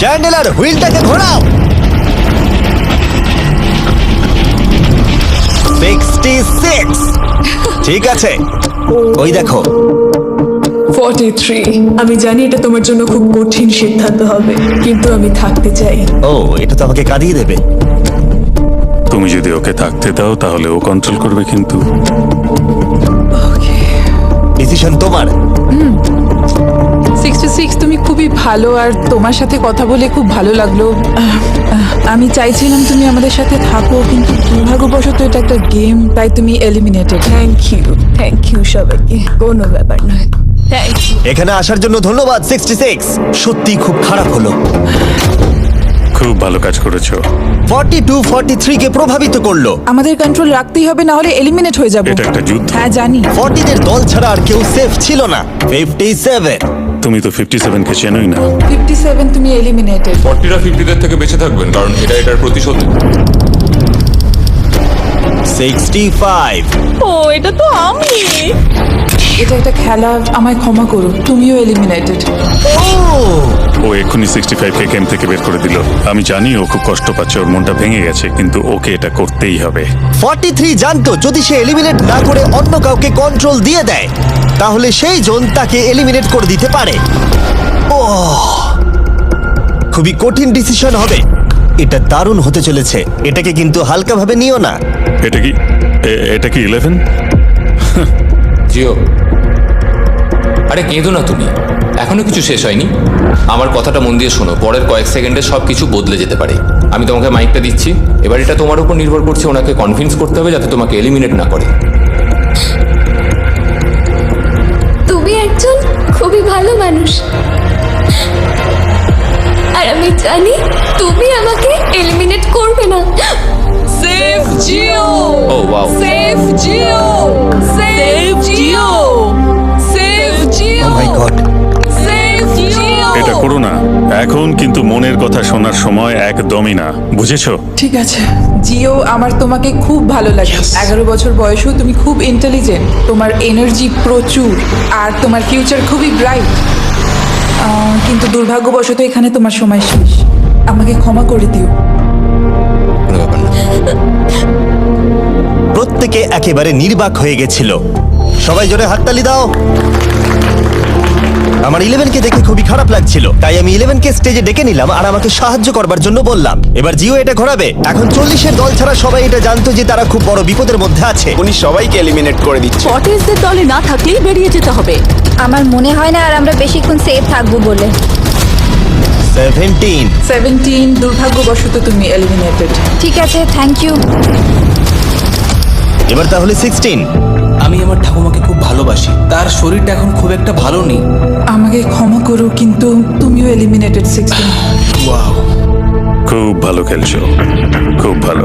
Chandler হুইলটাকে ঘোরাও। 66। ঠিক আছে, ওই দেখো। 43। আমি জানি এটা তোমার জন্য খুব কঠিন সিদ্ধান্ত হবে, কিন্তু আমি থাকতে চাই। ও, এটা তো আমাকে কাঁদিয়ে দেবে। তুমি যদি ওকে থাকতে দাও তাহলে ও কন্ট্রোল করবে, কিন্তু ডিসিশন তোমার। 66, তুমি খুবই ভালো আর তোমার সাথে কথা বলে খুব ভালো লাগলো। আমি চাইছিলাম তুমি আমাদের সাথে থাকো, কিন্তু দুর্ভাগ্যবশত এটা একটা গেম, তাই তুমি এলিমিনেটেড। থ্যাংক ইউ সবাইকে, কোনো ব্যাপার নয়। Thank you. এখানে আসার জন্য ধন্যবাদ 66। সত্যি খুব খারাপ হলো। খুব ভালো কাজ করেছো। 42-43 কে প্রভাবিত করলো। আমাদের কন্ট্রোল রাখতেই হবে, না হলে এলিমিনেট হয়ে যাব। এটা একটা যুদ্ধ। হ্যাঁ জানি। 40 এর দল ছাড়া আর কেউ সেফ ছিল না। 57। তুমি তো 57 কে চেনোই না। 57, তুমি এলিমিনেটেড। 40রা 50দের থেকে বেঁচে থাকবেন, কারণ এটা এটার প্রতিশোধ। 65। ও, এটা তো আমি। এটা একটা খেলা, আমায় ক্ষমা করো, তুমিও এলিমিনেটেড। ও এক্ষুনি 65 কে গেম থেকে বের করে দিল। আমি জানি ও খুব কষ্ট পাচ্ছে, ওর মনটা ভেঙে গেছে, কিন্তু ওকে এটা করতেই হবে। 43 জানতো যদি সে এলিমিনেট না করে অন্য কাউকে কন্ট্রোল দিয়ে দেয়, তাহলে সেই জন তাকে এলিমিনেট করে দিতে পারে। খুবই কঠিন ডিসিশন হবে। এটা দারুণ হতে চলেছে। এটাকে কিন্তু হালকাভাবে নিও না। এটা কি 11? জিও, আরে কেঁদো না তুমি, এখনো কিছু শেষ হয়নি। আমার কথাটা মন দিয়ে শোনো, পরের কয়েক সেকেন্ডে সব কিছু বদলে যেতে পারে। আমি তোমাকে মাইকটা দিচ্ছি, এবার এটা তোমার উপর নির্ভর করছে। ওনাকে কনভিন্স করতে হবে যাতে তোমাকে এলিমিনেট না করে। তুমি একজন খুবই ভালো মানুষ, আর আমি জানি তুমি আমাকে এলিমিনেট করবে না। সেভ জিও, ও ওয়াও, সেভ জিও, সেভ জিও, সেভ জিও, ও মাই গড। সেভ জিও। এটা করো না এখন, কিন্তু মনের কথা শোনার সময় একদমই না, বুঝেছো? ঠিক আছে জিও, আমার তোমাকে খুব ভালো লাগে। 11 বছর বয়সেও তুমি খুব ইন্টেলিজেন্ট, তোমার এনার্জি প্রচুর, আর তোমার ফিউচার খুবই ব্রাইট। কিন্তু দুর্ভাগ্যবশত এখানে তোমার সময় শেষ। আমাকে ক্ষমা করে দিও। কোনো ব্যাপার না। প্রত্যেকে একেবারে নির্বাক হয়ে গেছিল। সবাই জোরে হাততালি দাও। আমার 11 কে দেখে খুবই খারাপ লাগছিল, তাই আমি 11 কে স্টেজে ডেকে নিলাম আর আমাকে সাহায্য করবার জন্য বললাম। এবার জিও এটা ঘোরাবে। এখন 40 এর দল ছাড়া সবাই এটা জানতো যে তারা খুব বড় বিপদের মধ্যে আছে। উনি সবাইকে এলিমিনেট করে দিচ্ছে। ফর্টিজদের দলে না থাকলেই বেরিয়ে যেতে হবে। আমার মনে হয় না আর আমরা বেশিক্ষণ সেফ থাকবো বলে। 17। দুর্ভাগ্যবশত তুমি এলিমিনেটেড। ঠিক আছে, থ্যাংক ইউ। এবার তাহলে 16। আমি আমার ঠাকুমাকে খুব ভালোবাসি, তার শরীরটা এখন খুব একটা ভালো নেই। আমাকে ক্ষমা করো, কিন্তু তুমিও এলিমিনেটেড 16। ওয়াও, খুব ভালো খেলছো, খুব ভালো।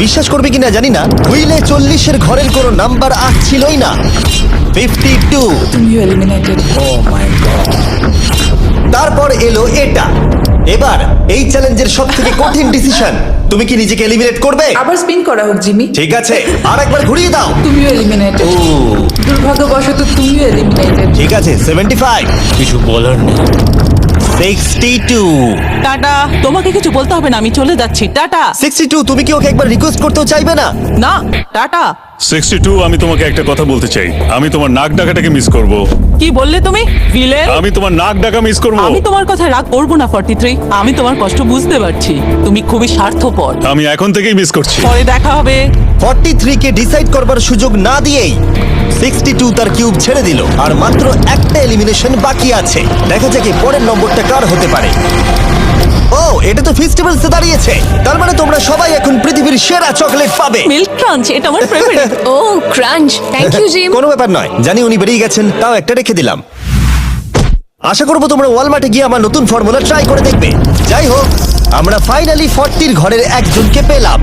বিশ্বাস করবে কিনা জানি না, হুইলে 40 এর ঘরের কোনো নাম্বার আসছিলই না। 52। তুমিও এলিমিনেটেড। O my god. তারপর এলো এটা। এবার এই চ্যালেঞ্জের সবথেকে কঠিন ডিসিশন। তুমি কি নিজেকে এলিমিনেট করবে? আবার স্পিন করা হোক জিমি। ঠিক আছে, আর একবার ঘুরিয়ে দাও। তুমিও এলিমিনেটেড। দুর্ভাগ্যবশত তুমিও এলিমিনেটেড। ঠিক আছে, 75। কিছু বলার নেই। 62। টাটা, তোমাকে কিছু বলতে হবে না, আমি চলে যাচ্ছি। টাটা। 62। তুমি কি ওকে একবার রিকোয়েস্ট করতেও চাইবে না? না, টাটা। 62, আমি তোমাকে একটা কথা বলতে চাই। আমি তোমার নাক ডাকাটাকে মিস করব। কি বললে তুমি? ভিলেন? আমি তোমার নাক ডাকা মিস করব। আমি তোমার কথা রাগ করবো না 43। আমি তোমার কষ্ট বুঝতে পারছি, তুমি খুবই স্বার্থপর। আমি এখন থেকেই মিস করছি। পরে দেখা হবে। 43 কে ডিসাইড করবার সুযোগ না দিয়েই 62 তার কিউব ছেড়ে দিল, আর মাত্র একটা এলিমিনেশন বাকি আছে। দেখা যাক পরের নম্বরটা কার হতে পারে। ও, এটা তো ফেস্টিভ্যালসে দাঁড়িয়েছে। তার মানে তোমরা সবাই এখন পৃথিবীর সেরা চকলেট পাবে। মিল্ক ক্রাঞ্চ, এটা আমার ফেভারিট। ও ক্রাঞ্চ, থ্যাংক ইউ জিম। কোনো ব্যাপার নয়, জানি উনি বেরিয়ে গেছেন, তাও একটা রেখে দিলাম। আশা করবো তোমরা ওয়ালমার্টে গিয়ে আমার নতুন ফর্মুলা ট্রাই করে দেখবে। যাই হোক, আমরা ফাইনালি 40 ঘরের একজনকে পেলাম।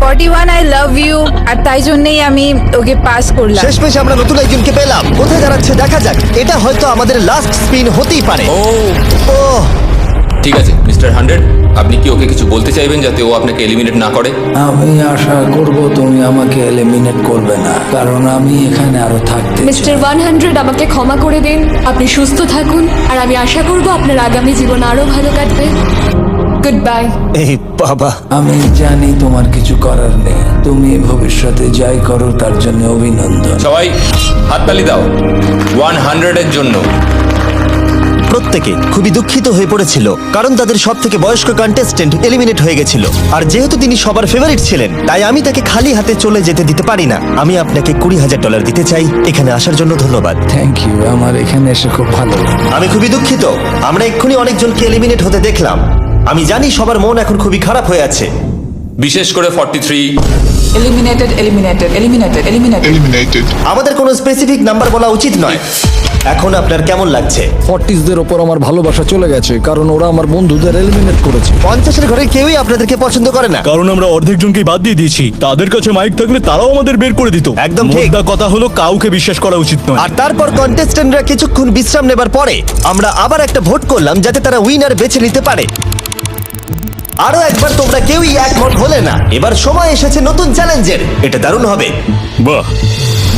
41, আই লাভ ইউ। আর তাই জন্যই আমি ওকে পাস করলাম। শেষমেশ আমরা নতুন একজনকে পেলাম। কোথায় দাঁড়াচ্ছে দেখা যাক। এটা হয়তো আমাদের লাস্ট স্পিন হতেই পারে। ও, ঠিক আছে মিস্টার 100, আপনি কি ওকে কিছু বলতে চাইবেন যাতে ও আপনাকে এলিমিনেট না করে? আমি আশা করব তুমি আমাকে এলিমিনেট করবে না, কারণ আমি এখানে আরো থাকতে চাই। মিস্টার 100, আমাকে ক্ষমা করে দিন। আপনি সুস্থ থাকুন, আর আমি আশা করব আপনার আগামী জীবন আরো ভালো কাটবে। Good bye. এই বাবা, আমি জানি তোমার কিছু করার নেই। তুমি ভবিষ্যতে যাই করো তার জন্য অভিনন্দন। সবাই হাততালি দাও 100 এর জন্য। প্রত্যেকে খুবই দুঃখিত হয়ে পড়েছিল কারণ তাদের সব থেকে বয়স্ক কন্টেস্টেন্ট এলিমিনেট হয়ে গেছিল। আর যেহেতু তিনি সবার ফেভারিট ছিলেন, তাই আমি তাকে খালি হাতে চলে যেতে দিতে পারি না। আমি আপনাকে $20,000 দিতে চাই। এখানে আসার জন্য ধন্যবাদ। থ্যাংক ইউ, আমার এখানে এসে খুব ভালো লাগলো। আমি খুবই দুঃখিত, আমরা এক্ষুনি অনেকজনকে এলিমিনেট হতে দেখলাম। আমি জানি সবার মন এখন খুবই খারাপ হয়ে আছে। বিশেষ করে 43। Eliminated eliminated eliminated eliminated. আমাদের কোনো স্পেসিফিক নাম্বার বলা উচিত নয়। এখন আপনার কেমন লাগছে? ফর্টিসদের ওপর আমার ভালোবাসা চলে গেছে, কারণ ওরা আমার বন্ধুদের এলিমিনেট করেছে। 50-এর ঘরে কেউই আপনাদেরকে পছন্দ করে না। কারণ আমরা অর্ধেক জনকে বাদ দিয়ে দিয়েছি। তাদের কাছে মাইক থাকলে তারাও আমাদের বের করে দিত। একদম ঠিক। মোদ্দা কথা হলো কাউকে বিশ্বাস করা উচিত নয়। আর তারপর কন্টেস্ট্যান্টরা কিছুক্ষণ বিশ্রাম নেবার পরে আমরা আবার একটা ভোট করলাম যাতে তারা উইনার বেছে নিতে পারে। আরো একবার তোমরা কেউই একমত হলে না। এবার সময় এসেছে নতুন চ্যালেঞ্জের। এটা দারুণ হবে। বাহ,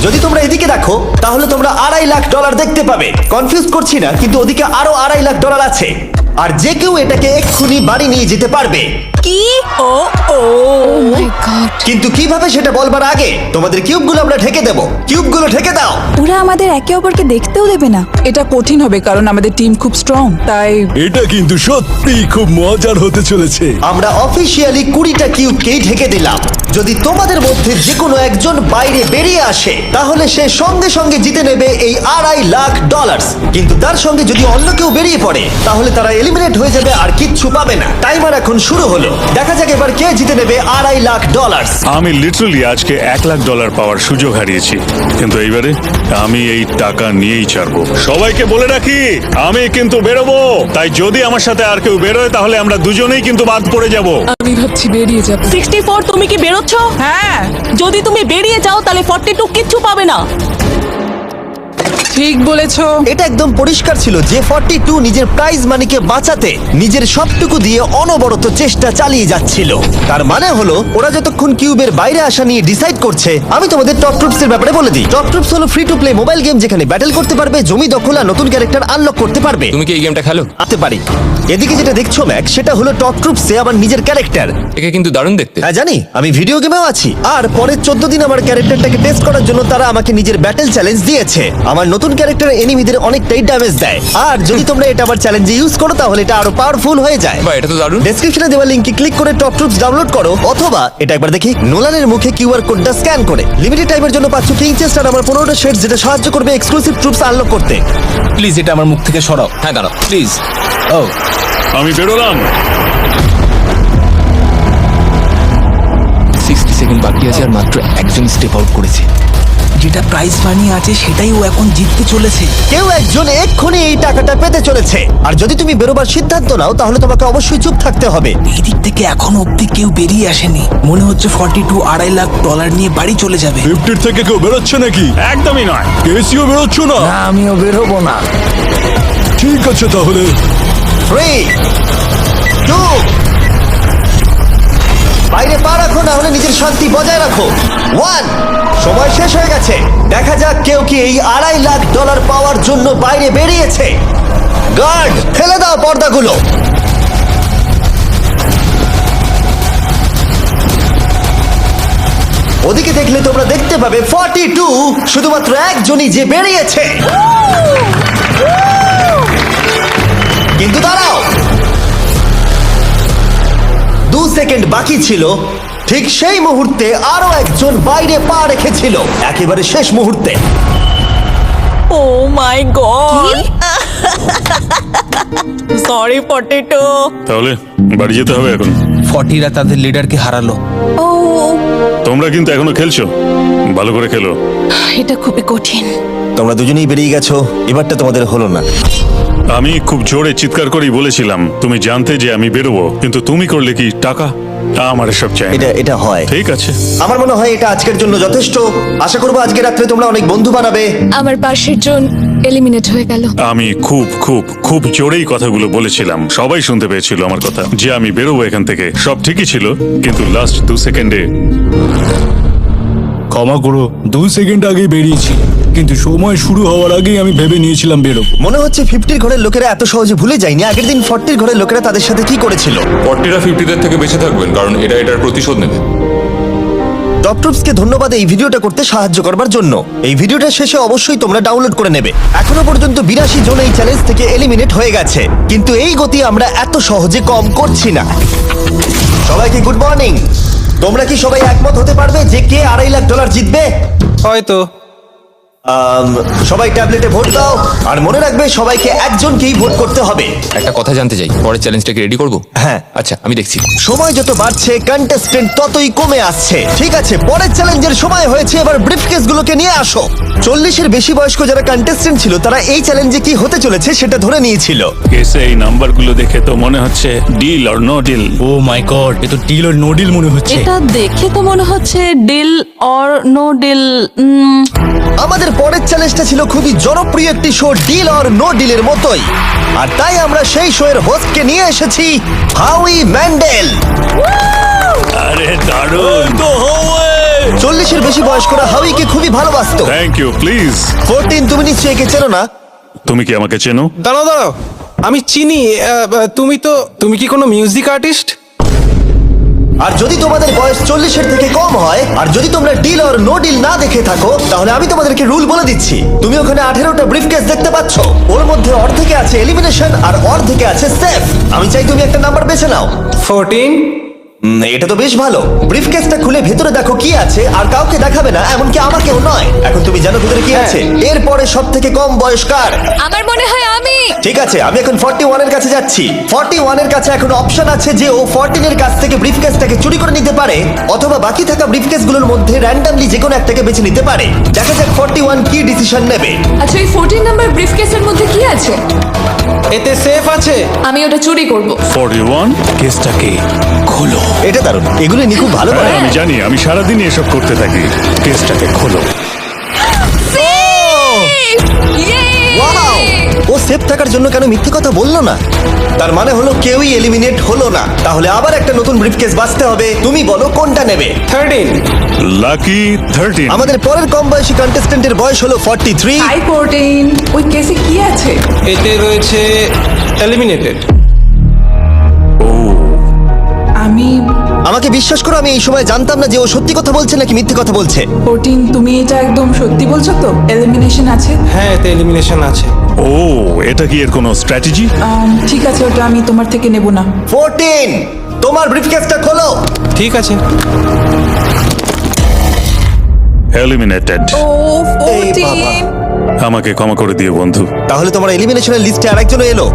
যদি তোমরা এদিকে দেখো তাহলে তোমরা $2.5 লাখ দেখতে পাবে। কনফিউজ করছি না, কিন্তু ওদিকে আরো $2.5 লাখ আছে। আর যে কেউ এটাকে এক্ষুনি বাড়ি নিয়ে যেতে পারবে। কি? ও ও মাই গড। কিন্তু কিভাবে সেটা বলবার আগে তোমাদের কিউবগুলো আমরা ঢেকে দেবো। কিউবগুলো ঢেকে দাও। ওরা আমাদের একে অপরকে দেখতেও দেবে না। এটা কঠিন হবে কারণ আমাদের টিম খুব স্ট্রং, তাই এটা কিন্তু সত্যি খুব মজার হতে চলেছে। আমরা অফিসিয়ালি 20টা কিউবকেই ঢেকে দিলাম। যদি তোমাদের মধ্যে যে কোনো একজন বাইরে বেরিয়ে আসে তাহলে সে সঙ্গে সঙ্গে জিতে নেবে এই $2.5 লাখ। কিন্তু তার সঙ্গে যদি অন্য কেউ বেরিয়ে পড়ে তাহলে তারা এলিমিনেট হয়ে যাবে আর কিচ্ছু পাবে না। টাইমার এখন শুরু হলো। দেখা যাক এবার কে জিতে নেবে $2.5 লাখ। আমি লিটারালি আজকে $1,00,000 পাওয়ার সুযোগ হারিয়েছি, কিন্তু এইবারে আমি এই টাকা নিয়েই ছাড়বো। সবাইকে বলে রাখি, আমি কিন্তু বেরোবো। তাই যদি আমার সাথে আর কেউ বেরোয় তাহলে আমরা দুজনেই কিন্তু বাদ পড়ে যাব। আমি ভাবছি বেরিয়ে যাব। 64 তুমি কি বেরোচ্ছ? হ্যাঁ, যদি তুমি বেরিয়ে যাও তাহলে 42 কিচ্ছু পাবে না। ঠিক বলেছো। এটা একদম পরিষ্কার ছিল যে 42 নিজের প্রাইজ মানিকে বাঁচাতে নিজের সবটুকু দিয়ে অনবরত চেষ্টা চালিয়ে যাচ্ছিল। তার মানে হলো ওরা যতক্ষণ কিউবের বাইরে আসা নিয়ে ডিসাইড করছে। আমি তোমাদের টপ ট্রুপস এর ব্যাপারে বলে দিই। টপ ট্রুপস হলো free to play mobile game যেখানে ব্যাটল করতে পারবে, জমি দখল আর নতুন ক্যারেক্টার আনলক করতে পারবে। তুমি কি এই গেমটা খেলো? আনতে পারি। এদিকে যেটা দেখছো ম্যাক, সেটা হলো টপ ট্রুপসে আমার নিজের ক্যারেক্টার। একে কিন্তু দারুণ দেখতে। হ্যাঁ জানি, আমি ভিডিও গেমেও আছি। আর পরের 14 দিন আমার ক্যারেক্টারটাকে টেস্ট করার জন্য তারা আমাকে নিজের ব্যাটল চ্যালেঞ্জ দিয়েছে। আমার নতুন ক্যারেক্টার এনিমিদের অনেকটাই ড্যামেজ দেয়। আর যদি তোমরা এটা আবার চ্যালেঞ্জে ইউজ করো তাহলে এটা আরো পাওয়ারফুল হয়ে যায়। বা এটা তো দারুণ। ডেসক্রিপশনে দেওয়া লিংকে ক্লিক করে টপ ট্রুপস ডাউনলোড করো, অথবা এটা একবার দেখি নোলানের মুখে কিউআর কোডটা স্ক্যান করে। লিমিটেড টাইমের জন্য পাচ্ছ কিং চেস্ট আর আমার 15টা শেডস, যেটা সাহায্য করবে এক্সক্লুসিভ ট্রুপস আনলক করতে। প্লিজ এটা আমার মুখ থেকে সরাও। হ্যাঁ দাঁড়াও। প্লিজ। ও আমি বেরোলাম। 60 সেকেন্ড বাকি আছে আর মাত্র একজন স্টেপ আউট করেছে। যেটা প্রাইজ মানি আছে সেটাই ও এখন জিততে চলেছে। কেউ একজন এক্ষুনি এই টাকাটা পেতে চলেছে। আর যদি তুমি বেরোবার সিদ্ধান্ত নাও তাহলে তোমাকে অবশ্যই চুপ থাকতে হবে। এই দিক থেকে এখনো অব্দি কেউ বেরিয়ে আসেনি। মনে হচ্ছে 42 $2.5 লাখ নিয়ে বাড়ি চলে যাবে। 50 থেকে কেউ বেরোচ্ছে নাকি? একদমই নয়। কেসিও বেরোচ্ছ না? না, আমিও বেরোবো না। ঠিক আছে তাহলে। 3, 2, বাইরে পা রাখো, না হলে নিজের শান্তি বজায় রাখো। 1, সময় শেষ হয়ে গেছে। দেখা যাক কেউ কি এই $2.5 লাখ পাওয়ার জন্য বাইরে বেরিয়েছে। গার্ড, ফেলে দাও পর্দাগুলো। ওদিকে দেখলে তোমরা দেখতে পাবে 42 শুধুমাত্র একজনই যে বেরিয়েছে। কিন্তু দাঁড়াও, 2 সেকেন্ড বাকি ছিল। ঠিক সেই মুহূর্তে আরো একজন বাইরে পা রেখেছিল, একেবারে শেষ মুহূর্তে। ও মাই গড, সরি 42। তাহলে বাড়ি যেতে হবে এখন। 40রা তাদের লিডারকে হারালো। ও তোমরা কিন্তু এখনো খেলছো, ভালো করে খেলো। এটা খুবই কঠিন। তোমরা দুজনেই বেরিয়ে গেছো, এবারটা তোমাদের হলো না। আমি খুব জোরে চিৎকার করেই বলেছিলাম তুমি জানতে যে আমি বেরোবো, কিন্তু তুমি করলে কি টাকা? আমার এসব চাই না। এটা হয়। ঠিক আছে, আমার মনে হয় এটা আজকের জন্য যথেষ্ট। আশা করবো আজকে রাত্রে তোমরা অনেক বন্ধু বানাবে। আমার পাশের জন এলিমিনেট হয়ে গেল। আমি খুব খুব খুব জোরেই কথাগুলো বলেছিলাম, সবাই শুনতে পেয়েছিল আমার কথা, যে আমি বেরোবো এখান থেকে। সব ঠিকই ছিল, কিন্তু লাস্ট 2 সেকেন্ডে ক্ষমা করো 2 সেকেন্ড আগে বেরিয়েছি, কিন্তু সময় শুরু হওয়ার আগেই আমি ভেবে নিয়েছিলাম বেরোবো। মনে হচ্ছে 50 ঘরের লোকেরা এত সহজে ভুলে যায়নি আগের দিন 40 ঘরের লোকেরা তাদের সাথে কি করেছিল। 40রা 50দের থেকে বেঁচে থাকবেন, কারণ এটা এটার প্রতিশোধ নেবে। টপ ট্রুপসকে ধন্যবাদ এই ভিডিওটা করতে সাহায্য করবার জন্য। এই ভিডিওটা শেষে অবশ্যই তোমরা ডাউনলোড করে নেবে। এখনো পর্যন্ত 82 জন এই চ্যালেঞ্জ থেকে এলিমিনেট হয়ে গেছে, কিন্তু এই গতি আমরা এত সহজে কম করছি না। সবাইকে গুড মর্নিং। তোমরা কি সবাই একমত হতে পারবে যে কে $2.5 লাখ জিতবে? হয়তো। সবাই ট্যাবলেটে ভোট দাও, আর মনে রাখবে সবাইকে একজনকেই ভোট করতে হবে। একটা কথা জানতে চাই, পরের চ্যালেঞ্জটাকে রেডি করব? হ্যাঁ। আচ্ছা, আমি দেখছি। সময় যত বাড়ছে কন্টেস্টেন্ট ততই কমে আসছে। ঠিক আছে, পরের চ্যালেঞ্জের সময় হয়েছে, এবার ব্রিফকেস গুলোকে নিয়ে আসো। 40-এর বেশি বয়স্ক যারা কন্টেস্টেন্ট ছিল তারা এই চ্যালেঞ্জে কি হতে চলেছে সেটা ধরে নিয়েছিল। কেসে এই নাম্বারগুলো দেখে তো মনে হচ্ছে deal or no deal. Oh my god, এ তো ডিল আর নো ডিল মনে হচ্ছে। এটা দেখে তো মনে হচ্ছে ডিল অর নো ডিল। আমাদের পরের চ্যালেঞ্জটা ছিল খুবই জনপ্রিয় একটি শো, ডিল অর নো ডিলের মতোই, আর তাই আমরা সেই শো এর হোস্টকে নিয়ে এসেছি, হাউই ম্যান্ডেল। আরে দারুণ। 40-এর বেশি বয়স্করা হাউইকে খুবই ভালোবাসতো। Thank you, please. 14, তুমি নিশ্চয়ই একে চেনো না? তুমি কি আমাকে চেনো? দাঁড়াও দাঁড়াও, আমি চিনি। তুমি কি কোনো মিউজিক আর্টিস্ট? আর যদি তোমাদের বয়স 40-এর থেকে কম হয়, আর যদি তোমরা ডিল অর নো ডিল না দেখে থাকো, তাহলে আমি তোমাদেরকে রুল বলে দিচ্ছি। তুমি ওখানে 18টা ব্রিফকেস দেখতে পাচ্ছ, ওর মধ্যে অর্ধেকে আছে এলিমিনেশন আর অর্ধেকে আছে সেফ। আমি চাই তুমি একটা নাম্বার বেছে নাও। 14। এটা তো বেশ ভালো। ব্রিফকেসটা খুলে ভেতরে দেখো কি আছে, আর কাউকে দেখাবে না, এমনকি আমাকেও নয়। এখন তুমি জানো ভেতরে কি আছে। এরপরে সব থেকে কম বয়স্কার। আমার মনে হয় আমি। ঠিক আছে, আমি এখন 41 এর কাছে যাচ্ছি। 41 এর কাছে এখন অপশন আছে যে ও 14 এর কাছ থেকে ব্রিফকেসটাকে চুরি করে নিতে পারে, অথবা বাকি থাকা ব্রিফকেসগুলোর মধ্যে র্যান্ডমলি যে কোনো একটাকে বেছে নিতে পারে। দেখা যাক 41 কি ডিসিশন নেবে। আচ্ছা, এই 14 নাম্বার ব্রিফকেসের মধ্যে কি আছে? এতে সেফ আছে। আমি ওটা চুরি করব। 41। কেসটাকে খোলো। এটা দারুণ, এগুলো নি খুব ভালো করে। হ্যাঁ, আমি জানি, আমি সারাদিন এসব করতে থাকি। কেসটাকে খোলো। Wow! ও সেফ থাকার জন্য কেন মিথ্যে কথা বললো না? তার মানে হলো কেউই এলিমিনেট হলো না। তাহলে আবার একটা নতুন ব্রিফকেস বাঁচতে হবে। তুমি বলো কোনটা নেবে? 13। লাকি 13। আমাদের পরের কম বয়সী কন্টেস্টেন্টের বয়স হলো 43। হাই 14, ওই কেসে কি আছে? এতে রয়েছে এলিমিনেটেড। আমি আমাকে বিশ্বাস করো, আমি এই সময় জানতাম না যে ও সত্যি কথা বলছে নাকি মিথ্যে কথা বলছে। 14, তুমি এটা একদম সত্যি বলছো তো? এলিমিনেশন আছে? হ্যাঁ, এতে এলিমিনেশন আছে। ও, এটা কি এর কোনো স্ট্র্যাটেজি? ঠিক আছে, ওটা আমি তোমার থেকে নেব না। 14, তোমার ব্রিফকেসটা খোলো। ঠিক আছে। এলিমিনেটেড। ও এই বাবা। 14। আমাকে ক্ষমা করে দিও বন্ধু। তাহলে তোমার এলিমিনেশনের লিস্টে আরেকজন এলো।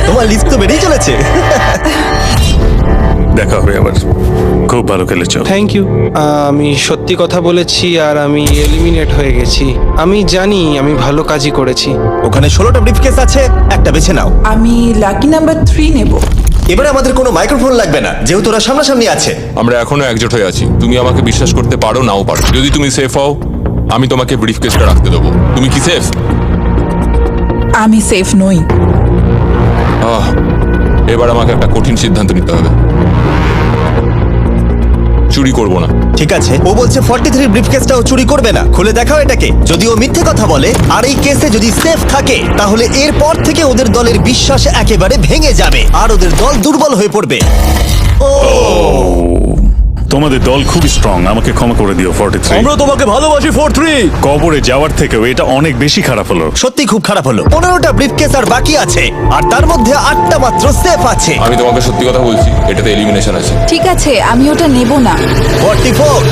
তোমার লিস্ট তো বেড়েই চলেছে। দেখা হবে আবার। খুব ভালো খেলেছো। Thank you. আমি সত্যি কথা বলেছি আর আমি এলিমিনেট হয়ে গেছি। আমি জানি আমি ভালো কাজই করেছি। ওখানে 16টা ব্রিফকেস আছে, একটা বেছে নাও। আমি লাকি নাম্বার 3 নেব। এবারে আমাদের কোনো মাইক্রোফোন লাগবে না, যেহেতু ওরা সামনাসামনি আছে। আমরা এখনো একজোট হয়ে আছি। তুমি আমাকে বিশ্বাস করতে পারো, নাও পারো। যদি তুমি সেফ হও, আমি তোমাকে ব্রিফকেসটা রাখতে দেবো। তুমি কি সেফ? আমি সেফ নই। এবার আমাকে একটা কঠিন সিদ্ধান্ত নিতে হবে। চুরি করব না। ঠিক আছে, ও বলছে 43 ব্রিফকেসটাও চুরি করবে না। খুলে দেখাও এটাকে। যদি ও মিথ্যে কথা বলে আর এই কেসে যদি সেফ থাকে, তাহলে এরপর থেকে ওদের দলের বিশ্বাস একেবারে ভেঙে যাবে আর ওদের দল দুর্বল হয়ে পড়বে। ও তোমাদের দল খুবই স্ট্রং, আমাকে ক্ষমা করে দিও 43। আমরা তোমাকে ভালোবাসি 43। কবরে যাওয়ার থেকেও এটা অনেক বেশি খারাপ হলো। সত্যি খুব খারাপ হলো। 15টা ব্রিফকেস আর বাকি আছে, আর তার মধ্যে 8টা মাত্র সেফ আছে। আমি তোমাকে সত্যি কথা বলছি, এটাতে এলিমিনেশন আছে। ঠিক আছে, আমি ওটা নেব না। 44,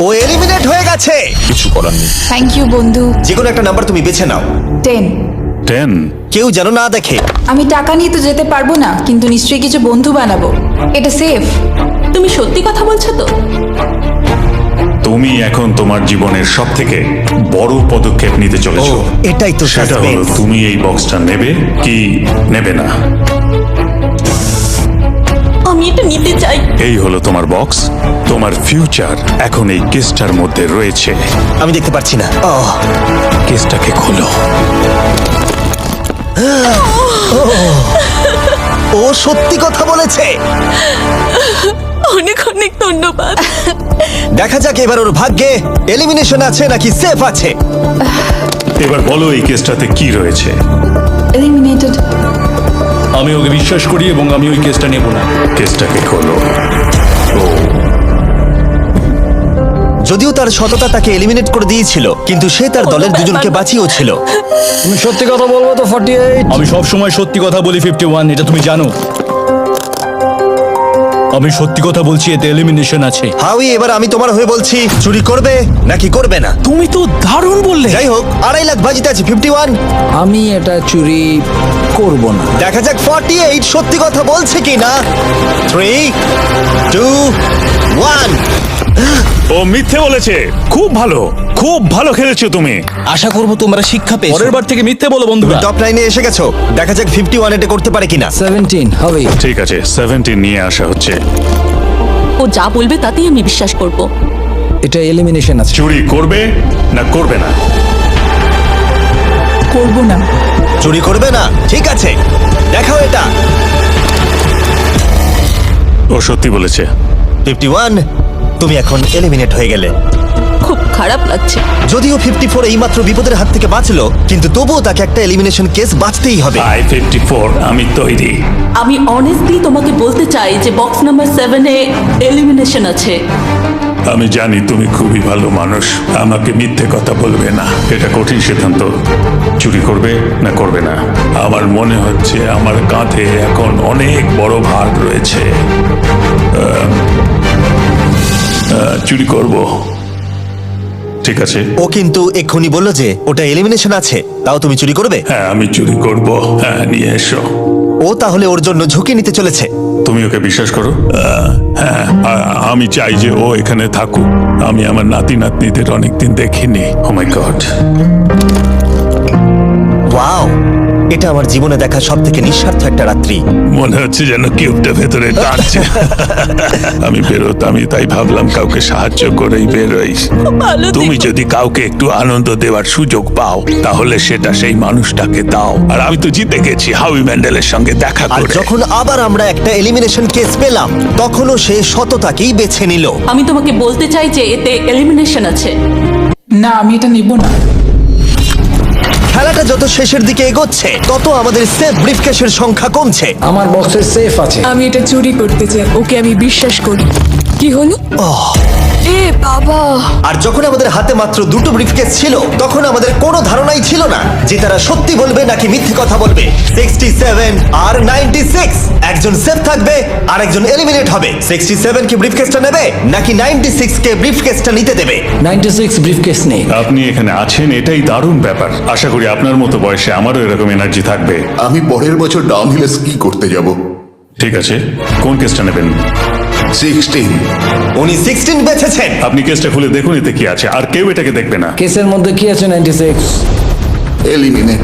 ও এলিমিনেট হয়ে গেছে। কিছু করার নেই। থ্যাংক ইউ বন্ধু। যে কোনো একটা নাম্বার তুমি বেছে নাও। 10। 10। কেউ যেন না দেখে। আমি টাকা নিয়ে তো যেতে পারবো না, কিন্তু নিশ্চয়ই কিছু বন্ধু বানাবো। এটা সেফ। তুমি সত্যি কথা বলছো তো? তুমি এখন তোমার জীবনের সবথেকে বড় পদক্ষেপ নিতে চলেছো। এটাই তো সেটা হলো সাসপেন্স। তুমি এই বক্সটা নেবে কি নেবে না। আমি এটা নিতে চাই। এই হলো তোমার বক্স। তোমার ফিউচার এখন এই কেসটার মধ্যে রয়েছে। আমি দেখতে পাচ্ছি না। কেসটাকে খোলো। ও সত্যি কথা বলেছে। অনেক অনেক ধন্যবাদ। দেখা যাক এবার ওর ভাগ্যে এলিমিনেশন আছে নাকি সেফ আছে। এবার বলো এই কেসটাতে কি রয়েছে। এলিমিনেটেড। আমি ওকে বিশ্বাস করি এবং আমি ওই কেসটা নেব না। কেসটাকে খোলো। যদিও তার সততা তাকে এলিমিনেট করে দিয়েছিল, কিন্তু সে তার দলের দুজনকে বাঁচিয়েও ছিল। তুমি সত্যি কথা বলবো তো 48? আমি সব সময় সত্যি কথা বলি 51, এটা তুমি জানো। আমি সত্যি কথা বলছি, এতে এলিমিনেশন আছে। হাউই, এবার আমি তোমার হয়ে বলছি, চুরি করবে নাকি করবে না? তুমি তো দারুণ বললে। যাই হোক, 2.5 লাখ বাজিতে আছে 51। আমি এটা চুরি করব না। দেখা যাক 48 সত্যি কথা বলছে কি না। 3, 2, 1। ও মিথ্যে বলেছে। খুব ভালো, খুব ভালো খেলেছো তুমি। আশা করবো তোমরা শিক্ষা পেয়েছো। পরের বার থেকে মিথ্যে বলো বন্ধুরা। টপ লাইনে এসে গেছো। দেখা যাক 51 এটা করতে পারে কিনা। 17 হবে। ঠিক আছে, 17 নিয়ে আসা হচ্ছে। ও যা বলবে তাতেই আমি বিশ্বাস করব। এটা এলিমিনেশন আছে। চুরি করবে না করবে না? করবো না। চুরি করবে না, ঠিক আছে, দেখাও এটা। ও সত্যি বলেছে। 51, তুমি এখন এলিমিনেট হয়ে গেলে। খুব খারাপ লাগছে। যদিও 54 এইমাত্র বিপদের হাত থেকে বাঁচলো, কিন্তু তবুও তাকে একটা এলিমিনেশন কেস বাঁচতেই হবে। I-54 আমি তৈরি। আমি অনেস্টলি তোমাকে বলতে চাই যে বক্স নাম্বার 7-এ এলিমিনেশন আছে। আমি জানি তুমি খুবই ভালো মানুষ, আমাকে মিথ্যে কথা বলবে না। এটা কঠিন সিদ্ধান্ত, চুরি করবে না করবে না। আমার মনে হচ্ছে আমার কাঁধে এখন অনেক বড় ভার রয়েছে। চুরি করব। ঠিক আছে। ও কিন্তু এক্ষুনি বললো যে ওটা এলিমিনেশন আছে, তাও তুমি চুরি করবে? হ্যাঁ, আমি চুরি করব। হ্যাঁ, নিয়ে এসো। ও তাহলে ওর জন্য ঝুঁকি নিতে চলেছে। তুমি ওকে বিশ্বাস করো? হ্যাঁ, আমি চাই যে ও এখানে থাকুক। আমি আমার নাতি নাতনিদের অনেকদিন দেখিনি। ও মাই গড। ওয়াও, এটা আমার জীবনে দেখা সব থেকে নিঃস্বার্থ একটা রাত্রি। মনে হচ্ছে যেন কিউবটা ভেতরে টানছে। আমি বেরোতামই, তাই ভাবলাম কাউকে সাহায্য করেই বেরোই। ভালো তুমি থেকো। যদি কাউকে একটু আনন্দ দেওয়ার সুযোগ পাও, তাহলে সেটা সেই মানুষটাকে দাও। আর আমি তো জিতে গেছি হাউই ম্যান্ডেলের সঙ্গে দেখা আর করে। যখন আবার আমরা একটা এলিমিনেশন কেস পেলাম, তখনও সে সততাকেই বেছে নিল। আমি তোমাকে বলতে চাই যে এতে এলিমিনেশন আছে। না, আমি এটা নিব না। খেলাটা যত শেষের দিকে এগোচ্ছে, তত আমাদের সেফ ব্রিফকেসের সংখ্যা কমছে। আমার বক্সে সেফ আছে। আমি এটা চুরি করতে চাই। ওকে আমি বিশ্বাস করি। কি হলো? এ বাবা! আর যখন আমাদের হাতে মাত্র 2টো ব্রিফকেস ছিল, তখন আমাদের কোনো ধারণাই ছিল না যে তারা সত্যি বলবে নাকি মিথ্যে কথা বলবে। 67 আর 96, একজন সেফ থাকবে আর একজন এলিমিনেট হবে। 67 কি ব্রিফকেসটা নেবে নাকি 96 কে ব্রিফকেসটা নিতে দেবে? 96 ব্রিফকেস নেই। আপনি এখানে আছেন, এটাই দারুণ ব্যাপার। আশা করি আপনার মতো বয়সে আমারও এরকম এনার্জি থাকবে। আমি পরের বছর ডাউনহিলে স্কি করতে যাব। ঠিক আছে, কোন কেসটা নেবেন? 16। উনি 16 বেছেছেন। আপনি কেসটা খুলে দেখুন এতে কি আছে, আর কেউ এটাকে দেখবে না। কেসের মধ্যে কি আছে? 96। এলিমিনেট।